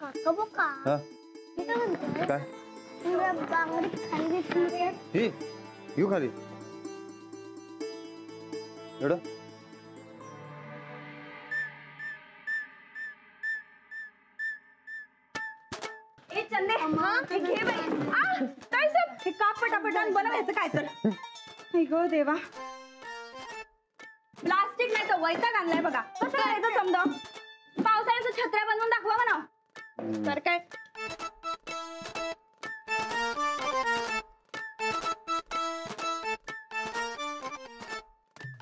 काका बघा हा मी काय म्हणतोय काय तुला बांगडी खाली घेतली ही घेऊ खाली एवढं ए चंदे हे घे बाई काय सब हे काप पटापट आणि बनवायचं काय तर नाही गो देवा प्लास्टिक नाही तर वैताग आणलाय बघा कसं करायचं समजा पावसाळ्याचं छत्र्या बनवून दाखवा म्हणा तर काय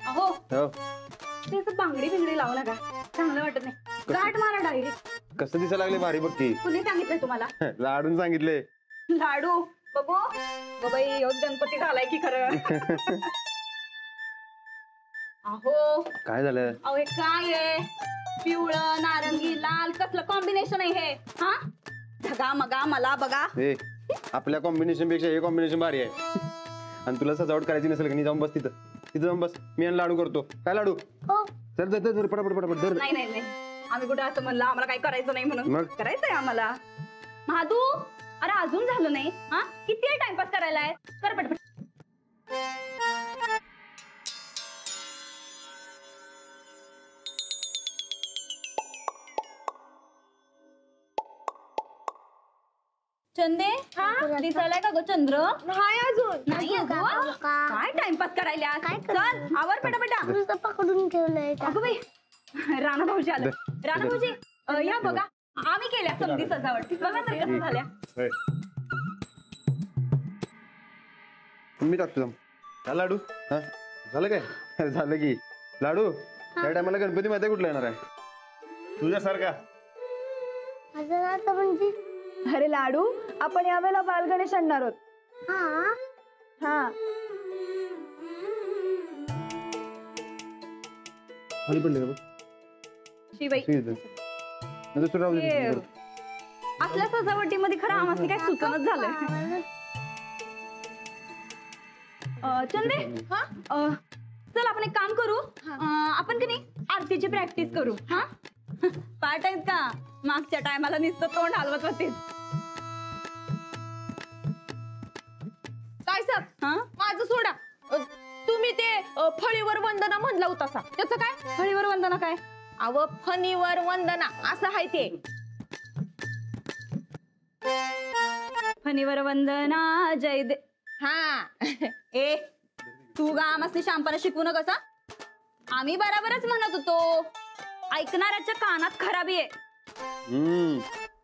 अहो हो ते असं बांगडी बिंगडी लावू नका चांगलं वाटत नाही गाठ मारा डायरेक्ट कसं दिसायला लागले भारी बघ की कुणी सांगितलंय तुम्हाला लाडून सांगितले लाडू बघू बाई ह्योच गणपती झालाय की खरं अहो काय झालं अहो हे काय आहे पिवळं नारंगी लाल कसलं कॉम्बिनेशन आहे हे हा धगा मगा मला बघा ए आपल्या कॉम्बिनेशन पेक्षा हे कॉम्बिनेशन भारी आहे आणि तुला सजावट करायची नसेल का नाही जाऊन बस तिथं जाऊन बस मी आणि लाडू करतो काय लाडू हो चल धर पटापट पटापट धर नाही नाही नाही आम्ही कुठं असं म्हणलं आम्हाला काही करायचं नाही म्हणून मग? करायचंय आम्हाला महादू अरे अजून झालं नाही हा किती टाइमपास करायला आहे कर पटपट चंदे दिसायलाय का ग चंद्र नाही अजून नाही अजून काय टाइमपास करायला काय चल आवर पटापटा नुसतं पकडून ठेवलंय अगं बाई राणा भाऊजी आलं राणा भाऊजी या बघा आम्ही केल्या समधी सजावट बघा तर कसं झाल्या होय. मी टाकतो जाऊन हा लाडू हा झालं काय झालं की लाडू त्या टायमाला गणपती माहिती कुठला येणार आहे तुझ्यासारखा अजून आता म्हणजे अरे लाडू आपण यावेळेला बालगणेश आणणार आहोत हा हा खाली पडले का बघ शिवाई दुसरं राहू दे. असल्या सजावटीमध्ये खरं आम्हाला काय सुचनच झालंय चंदे चल आपण एक काम करू आपण की नाही आरतीची प्रॅक्टिस करू हा पाठ आहेत का मागच्या टायमाला नुसतं तोंड हलवत होतीस काय सर हा माझं सोडा तुम्ही ते फळीवर वंदना म्हणला होता सा त्याचं काय फळीवर वंदना काय अव फणीवर वंदना असं आहे ते फणीवर वंदना जय दे हा ए तू गा आमसनी शांपणा शिकवू नका आम्ही बराबरच म्हणत होतो ऐकणाऱ्याच्या कानात खराबी आहे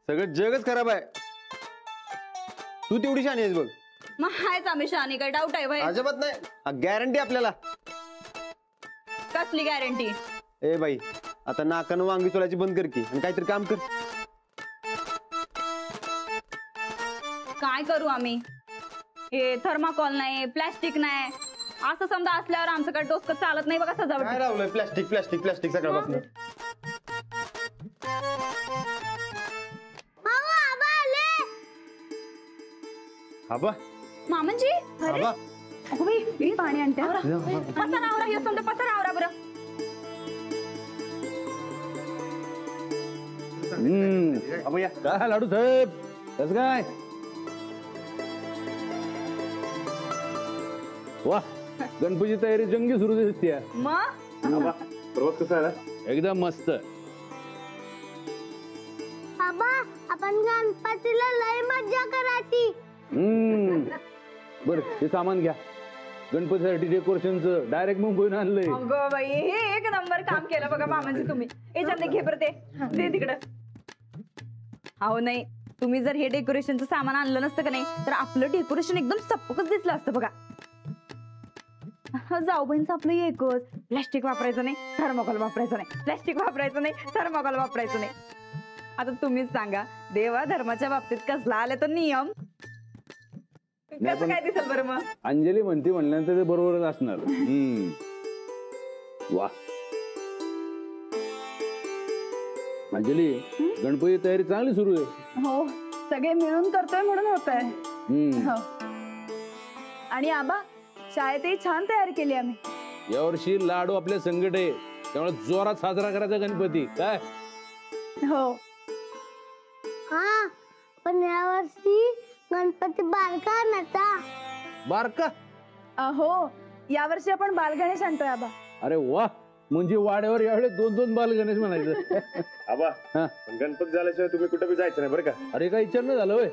सगळं जगच खराब आहे तू तेवढी शानी आहेस बघ मग हायच आम्ही शहाणी काय डाऊट आहे भाई अजिबात नाही गॅरंटी आपल्याला कसली गॅरंटी ए बाई आता नाकानं वांगी चोलायची बंद कर की आणि काहीतरी काम कर काय करू आम्ही हे थर्माकॉल नाही प्लॅस्टिक नाही असं समजा असल्यावर आमचं काय डोसकं चालत नाही बघा काय सजावट लावलंय प्लॅस्टिक प्लॅस्टिक प्लॅस्टिक सकाळपासून आबा मामनजी अरे आबा अगं बाई, मी पाणी आणते पसार आवरा हे समजा पसार आवरा बरं आबा या काय लाडू साहेब कसं काय वा गणपती तयारी जंगी सुरू दिसते मग आबा प्रवास कसा आला एकदम मस्त बाबा आपण गणपतीला लय मज्जा करायची बर हे सामान घ्या गणपतीसाठी डेकोरेशनचं डायरेक्ट मुंबईहून आणलंय अगं बाई हे एक नंबर काम केलं बघा मामाजी तुम्ही याच्यात घे बरं ते तिकडं अहो नाही तुम्ही जर हे डेकोरेशनचं सामान आणलं नसतं का नाही तर आपलं डेकोरेशन एकदम सपकच दिसलं असतं बघा जाऊ बहिणचं आपलं एकच प्लॅस्टिक वापरायचं नाही थर्मोकॉल वापरायचं नाही प्लॅस्टिक वापरायचं नाही थर्मोकॉल वापरायचं नाही आता तुम्हीच सांगा देवा धर्माच्या बाबतीत कसला आला तो नियम कसं काय दिसेल बरं मग अंजली म्हणते म्हणल्यानंतर ते बरोबरच असणार वा अंजली गणपती तयारी चांगली सुरू आहे हो सगळे मिळून करतोय म्हणून होत आहे हो आणि आबा शाळेतही छान तयारी केली आम्ही यावर्षी लाडू आपले संकट आहे त्यामुळे जोरात साजरा करायचा गणपती काय हो हा, पण यावर्षी गणपती बारका आणायचा. बारका? हो, यावर्षी आपण बालगणेश आणतोय आबा. अरे वा, म्हणजे वाड्यावर यावेळेस 2-2 बाल गणेश म्हणायचं. आबा हा. पण गणपती झाल्याशिवाय तुम्ही कुठे बी जायचं नाही बरं का. अरे काही विचारणं झालं होय,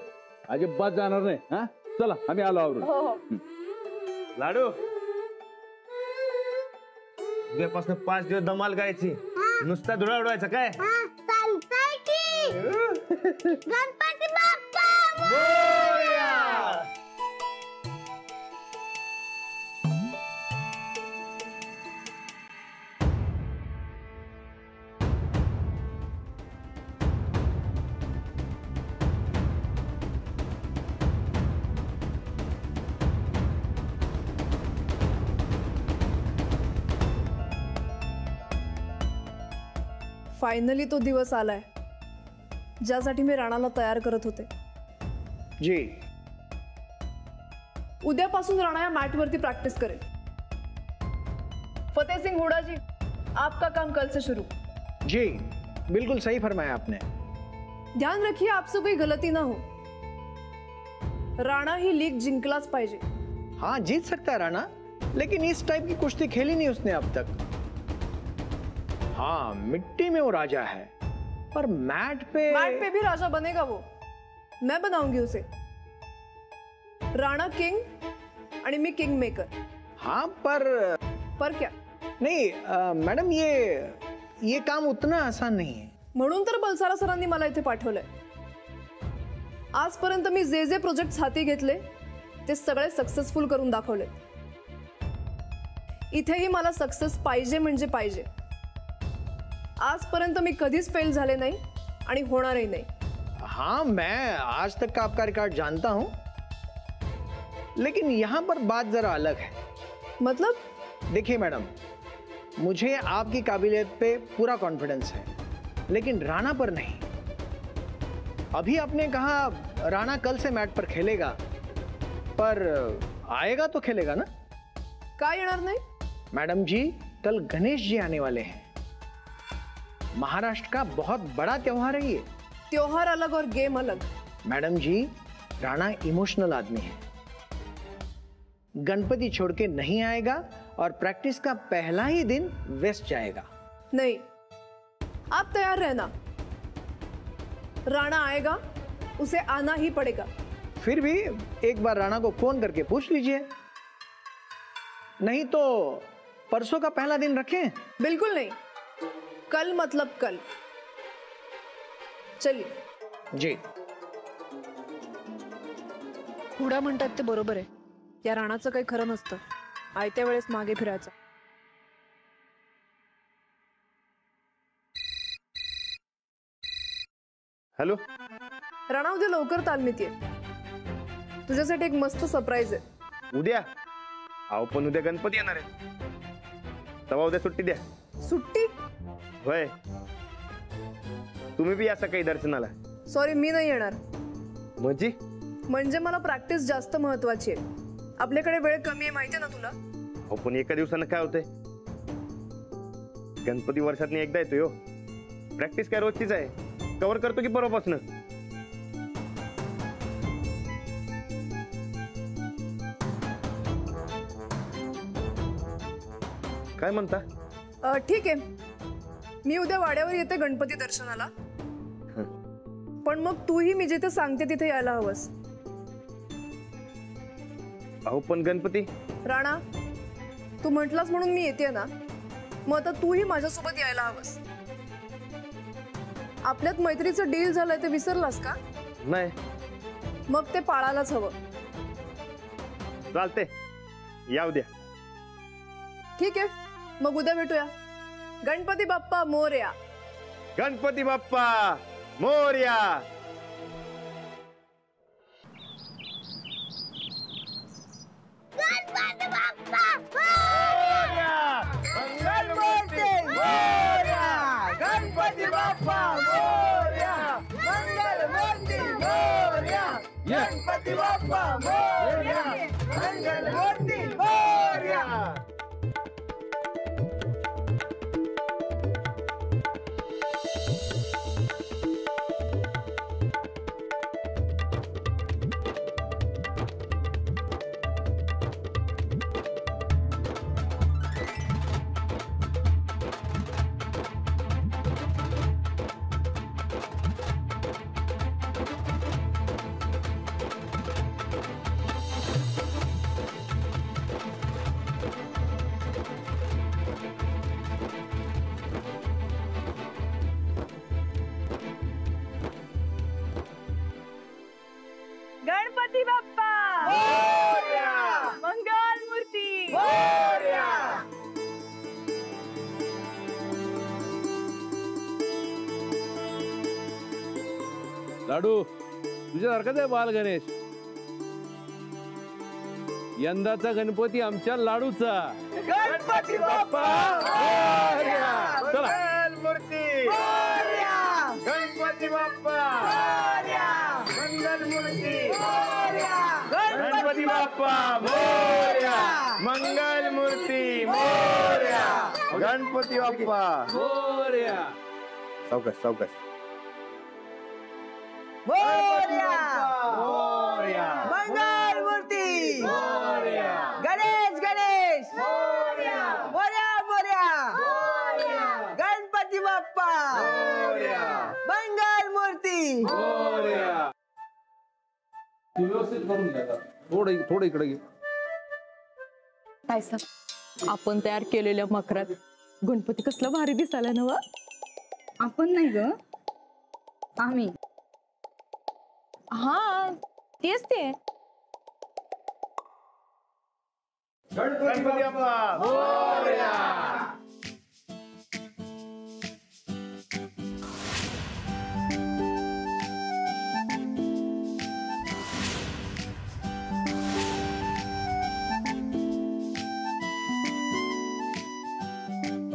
अजिबात जाणार नाही. हा चला, आम्ही आलो आवरून. हो हो. लाडू उद्यापासून 5 दिवस धमाल गायची, नुसता धुळा उडवायचा काय. हा, चालतंय की. गणपती बाप्पा फायनली तो दिवस आलाय ज्यासाठी मी राणाला तयार करत होते. जी उद्यापासून राणा या मॅट वरती प्रैक्टिस करेल. फतेह सिंह हुडा जी, आपका काम कल से शुरू. जी बिल्कुल सही फरमाया आपने. ध्यान रखिए आपसे कोई गलती ना हो. राणा ही लीग जिंकलाच पाहिजे. हाँ जीत सकता है राणा, लेकिन इस टाइप की कुश्ती खेली नहीं उसने अब तक. हाँ मिट्टी में वो राजा है, पर मैट पे भी राजा बनेगा वो. मैं बनाऊंगी उसे. राणा किंग आणि मी किंग मेकर. हाँ पर क्या? नहीं मैडम, ये काम उतना आसान नहीं है. म्हणून तर बलसारा सरांनी मला इथे पाठवलंय. आजपर्यंत मी जे प्रोजेक्ट्स हाती घेतले ते सगळे सक्सेसफुल करून दाखवले. इथेही मला सक्सेस पाहिजे म्हणजे पाहिजे. आजपर्यंत मी कधीच फेल झाले नाही आणि होणारही नाही. हाँ मैं आज तक का आपका रिकॉर्ड जानता हूं, लेकिन यहां पर बात जरा अलग है. मतलब? देखिए मैडम, मुझे आपकी काबिलियत पे पूरा कॉन्फिडेंस है, लेकिन राणा पर नहीं. अभी आपने कहा राणा कल से मैट पर खेलेगा, पर आएगा तो खेलेगा ना? का येणार नाही? मैडम जी, कल गणेश जी आने वाले हैं. महाराष्ट्र का बहुत बड़ा त्योहार है ये. त्योहार अलग और गेम अलग. मैडम जी, राणा इमोशनल आदमी है. गणपति छोड़ के नहीं आएगा और प्रैक्टिस का पहला ही दिन वेस्ट जाएगा. नहीं, आप तैयार रहना. राणा आएगा, उसे आना ही पड़ेगा. फिर भी एक बार राणा को फोन करके पूछ लीजिए. नहीं तो परसों का पहला दिन रखें. बिल्कुल नहीं. कल मतलब कल. चलिए. जी. हुडा म्हणतात ते बरोबर आहे. या राणाचं काही खरं नसतं. आयत्या वेळेस मागे फिरायचं. हॅलो राणा, उद्या लवकर तालमीत ये. तुझ्यासाठी एक मस्त सरप्राईज आहे. उद्या? अहो पण उद्या गणपती येणार आहे, तेव्हा उद्या सुट्टी द्या. सुट्टी? होय, तुम्ही बी या सकाळी दर्शनाला. सॉरी, मी नाही येणार. म्हणजे मला प्रॅक्टिस जास्त महत्वाची आहे. आपल्याकडे वेळ कमी आहे, माहिती ना तुला. अहो पण एका दिवसानं काय होतंय, गणपती वर्षातनी एकदा येतोय हो. प्रॅक्टिस काय रोजचीच आहे, कव्हर करतो की परवापासून. काय म्हणता? ठीक आहे, मी उद्या वाड्यावर येते गणपती दर्शनाला. पण मग तूही मी जिथे सांगते तिथे यायला हवंस. अहो पण गणपती. राणा, तू म्हटलास म्हणून मी येते ना, मग आता तूही माझ्यासोबत यायला हवंस. आपल्यात मैत्रीचं डील झालंय ते विसरलास का? नाही. मग ते पाळायलाच हवं. चालते, या उद्या. ठीक आहे, मग उद्या भेटूया. गणपती बाप्पा मोरया. गणपती बाप्पा मोरया. गणपती बाप्पा मोरया. मंगलमूर्ती मोरया. गणपती बाप्पा मोरया. मंगलमूर्ती मोरया. गणपती बाप्पा मोरया. मंगलमूर्ती मोरया. लाडू तुझ्यासारखाच आहे बाल गणेश. यंदाचा गणपती आमच्या लाडूचा. गणपती बाप्पा चला. मूर्ती गणपती बाप्पा मंगल मूर्ती गणपती बाप्पा मोरया. मंगल मूर्ती मोरया. गणपती बाप्पा मोरया. सावकाश सावकाश. मंगल मूर्ती गणेश गणेश मोरया मोरया गणपती बाप्पा मंगल मूर्ती. तू व्यवस्थित करून घ्या. थोडं इकडे घे. काय सांग, आपण तयार केलेल्या मकरात गणपती कसला भारी दिसायला नव. आपण नाही ग, आम्ही. हा तेच ते. गणपती बाप्पा मोरया.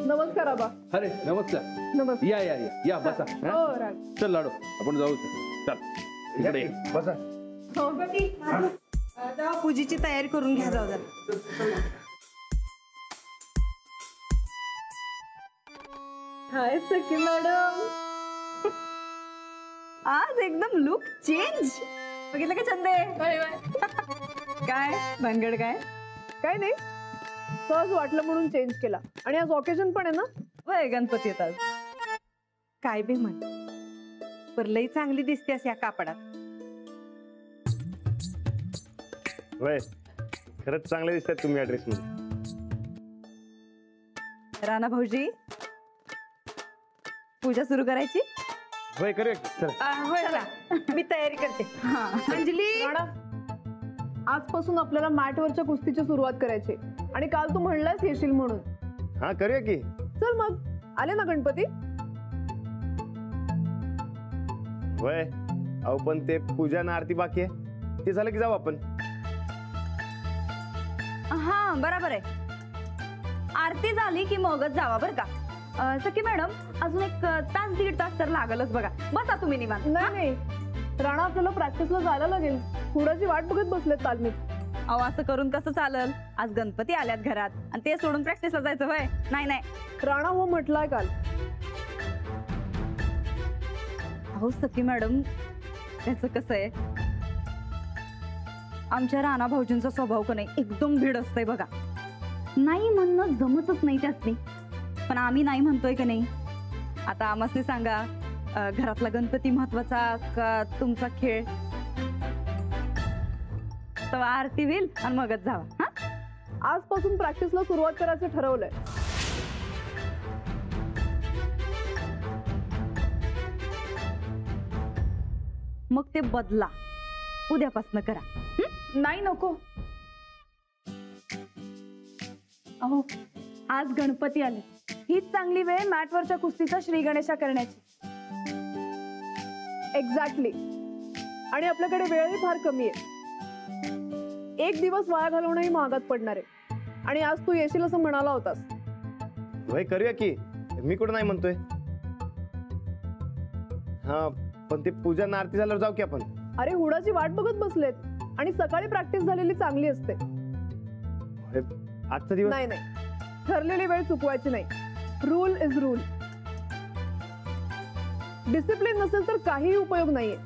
नमस्कार आबा. अरे नमस्कार. नमस्कार. या या या या बसा. हो राग. चल लाडू आपण जाऊ. चल इकडे ये. बसा. पूजेची तयारी करून घ्या जाऊ जरा. हाय सखी मॅडम. आज एकदम लुक चेंज. बघितलं का चंदे? काय भानगड काय? काय नाही, सहज वाटलं म्हणून चेंज केला. आणि आज ऑकेजन पण आहे ना. वय गणपती येतात. काय बी म्हण, पर लई चांगली दिसतेस या कापडात. वय खरंच चांगले दिसतात तुम्ही या ड्रेस मध्ये. राणा भाऊजी, पूजा सुरू करायची. वय करूया की. चला. होय चला, मी तयारी करते. अंजली, राणा, आजपासून आपल्याला मॅटवरच्या कुस्तीची सुरुवात करायची. आणि काल तू म्हणलास येशील म्हणून. हा करूया की. चल मग, आले ना गणपती. वय अहो पण ते पूजा ना आरती बाकी आहे, ते झालं की जाऊ आपण. हा बरोबर आहे. आरती झाली की मगच जावा बर का. सखी मॅडम, अजून एक तास दीड तास तर लागलच बघा. बसा तुम्ही निवांत. नाही नाही, राणा आपल्याला प्रॅक्टिसला जायला लागेल. पुढाची वाट बघत बसलेत तालमीत. अहो असं करून कसं चालल. आज गणपती आल्यात घरात आणि ते सोडून प्रॅक्टिसला जायचं होय. नाही नाही. राणा हो म्हटलाय काल. अहो सखी मॅडम, त्याचं कसं आहे, आमच्या राणा भाऊजींचा स्वभाव का नाही एकदम भीड असतंय बघा. नाही म्हणणं जमतच नाही त्यासनी. पण आम्ही नाही म्हणतोय का नाही. आता आम्हासनी सांगा, घरातला गणपती महत्वाचा का तुमचा खेळ. तर आरती होईल आणि मगच जावा. हा, आजपासून प्रॅक्टिसला सुरुवात करायचं ठरवलंय. मग ते बदला, उद्यापासून करा. नाही नको. अहो आज गणपती आले, हीच चांगली वेळ मॅटवरच्या कुस्तीचा श्री गणेशा करण्याची. एक्झॅक्टली. आणि आपल्याकडे वेळही फार कमी आहे. एक दिवस वाया घालवणंही महागात पडणार आहे. आणि आज तू येशील असं म्हणाला होतास. वय करूया की. मी कुठं नाही म्हणतोय. हा पण ते पूजा ना आरती झाल्यावर जाऊ की आपण. अरे हुडाची वाट बघत बसलेत. आणि सकाळी प्रॅक्टिस झालेली चांगली असते. आजचा दिवस नाही नाही, ठरलेली वेळ चुकवायची नाही. Rule is rule. डिसिप्लिन नसेल तर काहीही उपयोग नाहीये.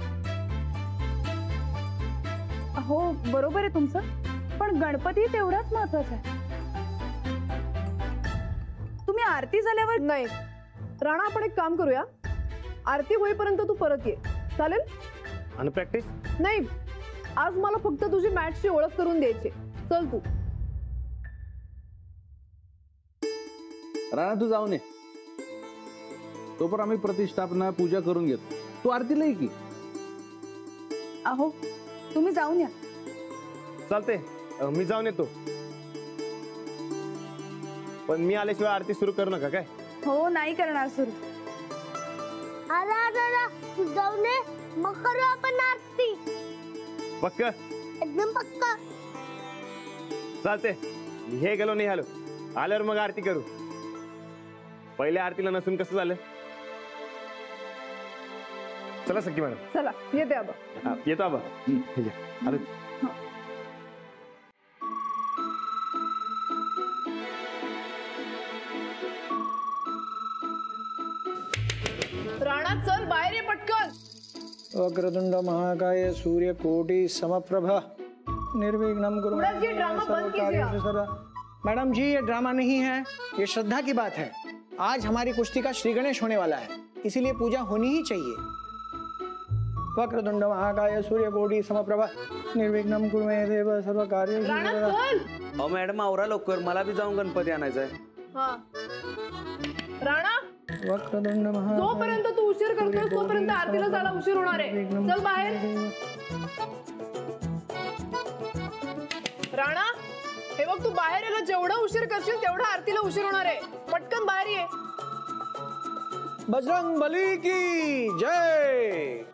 हो बरोबर आहे तुमचं, पण गणपती तेवढाच महत्वाचा आहे. तुम्ही आरती झाल्यावर नाही राणा, आपण एक काम करूया. आरती होईपर्यंत तू परत ये, चालेल? आणि प्रॅक्टिस नाही, आज मला फक्त तुझी मॅचची ओळख करून द्यायची. चल तू. राणा तू जाऊन ये. तोपर्यंत आम्ही प्रतिष्ठापना पूजा करून घेतो. तू आरतीला ये की. अहो तुम्ही जाऊन या. चालते. मी जाऊन येतो. पण मी आल्याशिवाय आरती सुरू करू नका काय. हो नाही करणार सुरू. आला दादा तू जाऊ नये मग करू आपण आरती पक्क एकदम पक्का चालते हे गेलो नाही आलो आल्यावर मग आरती करू पहिल्या आरतीला नसून कसं झालं चला सखी मॅडम चला येते आबा येतो आबा आलो राणा चल बाहेर ये पटकन. वक्रतुंड महाकाय सूर्यकोटि समप्रभ निर्विघ्नं कुरु थोड़ा ये ड्रामा बंद कीजिए आप. मैडम जी ये ड्रामा नहीं है, ये श्रद्धा की बात है. आज हमारी कुश्ती का श्री गणेश होने वाला है, इसीलिए पूजा होनी ही चाहिए. वक्रतुंड महाकाय सूर्यकोटि समप्रभ निर्विघ्नं कुरु मे देव सर्व कार्येषु राणा सर्वदा. चल. अहो मॅडम आवरा लवकर मला बी जाऊन गणपती आणायचा आहे. हा राणा वक्रतुंड महाकाय जोपर्यंत तू उशीर करतोस तोपर्यंत आरतीला जायला उशीर होणार आहे. चल बाहेर. राणा हे बघ तू बाहेर यायला जेवढा उशीर करशील तेवढा आरतीला उशीर होणार आहे. पटकन बाहेर ये. बजरंग बली की जय.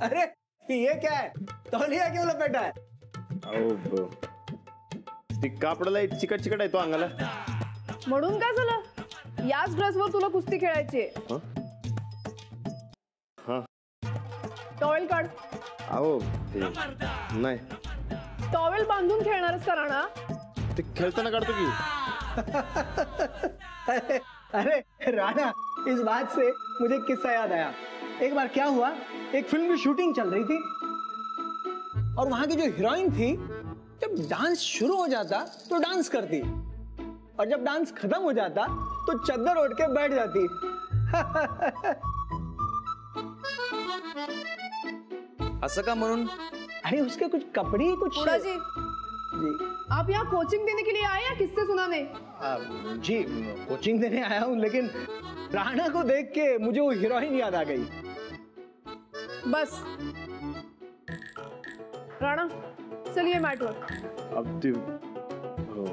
अरे ये क्या है, तौलिया क्यों लपेटा है? अहो ती कापडाला चिकट चिकट आहे तो अंगाला म्हणून काय झालं? याच ड्रेसवर तुला कुस्ती खेळायची. हा टॉवेल काढ. अहो ते नाही टॉवेल बांधून खेळणारच का राणा? ते खेळताना काढतो की. अरे राणा, इस बात से मुझे एक किस्सा याद आया. एक बार क्या हुआ, एक फिल्म की शूटिंग चल रही थी और वहां की जो हीरोइन थी जब डांस शुरू हो जाता तो डांस करती और जब डांस खत्म हो जाता तो चद्दर ओढ़ के बैठ जाती. असं का म्हणून? अरे उसके कुछ कपड़े ही कुछ. जी जी आप यहाँ कोचिंग देने के लिए आए या किससे सुनाने? जी कोचिंग देने आया हूँ, लेकिन राणा को देख के मुझे वो हीरोइन याद आ गई. बस राणा चलिए मैट वर. अब ते हो